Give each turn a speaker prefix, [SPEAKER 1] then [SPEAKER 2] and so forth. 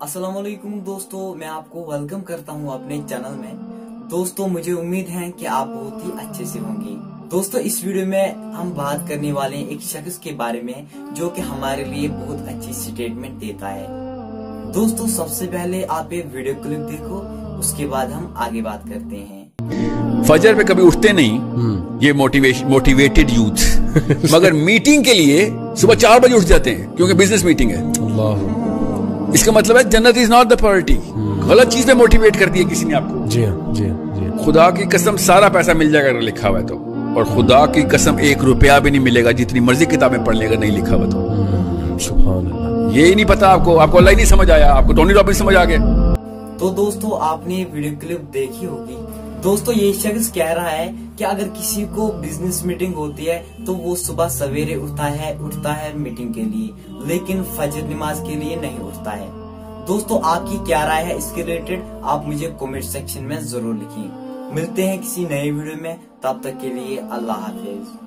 [SPEAKER 1] अस्सलामुअलैकुम दोस्तों, मैं आपको वेलकम करता हूं अपने चैनल में। दोस्तों, मुझे उम्मीद है कि आप बहुत ही अच्छे से होंगे। दोस्तों, इस वीडियो में हम बात करने वाले हैं एक शख्स के बारे में जो कि हमारे लिए बहुत अच्छी स्टेटमेंट देता है। दोस्तों, सबसे पहले आप एक वीडियो क्लिप देखो, उसके बाद हम आगे बात करते हैं।
[SPEAKER 2] फजर पे कभी उठते नहीं ये मोटिवेटेड यूथ मगर मीटिंग के लिए सुबह 4 बजे उठ जाते हैं क्योंकि बिजनेस मीटिंग है। इसका मतलब है जन्नत इज नॉट द प्रायोरिटी। गलत चीज पे मोटिवेट कर दिया किसी ने आपको।
[SPEAKER 3] जी हाँ, जी हाँ, जी हाँ।
[SPEAKER 2] खुदा की कसम सारा पैसा मिल जाएगा अगर लिखा हुआ है तो, और खुदा की कसम 1 रुपया भी नहीं मिलेगा जितनी मर्जी किताबें पढ़ लेगा नहीं लिखा हुआ तो।
[SPEAKER 3] सुभान अल्लाह।
[SPEAKER 2] ये ही नहीं पता आपको अल्लाह ही नहीं समझ आया, आपको टोनी रॉबिन्स समझ आ गया।
[SPEAKER 1] तो दोस्तों, आपने वीडियो क्लिप देखी होगी। दोस्तों, ये शख्स कह रहा है कि अगर किसी को बिजनेस मीटिंग होती है तो वो सुबह सवेरे उठता है मीटिंग के लिए, लेकिन फजर नमाज के लिए नहीं उठता है। दोस्तों, आपकी क्या राय है इसके रिलेटेड? आप मुझे कमेंट सेक्शन में जरूर लिखिए। मिलते हैं किसी नए वीडियो में, तब तक के लिए अल्लाह हाफिज।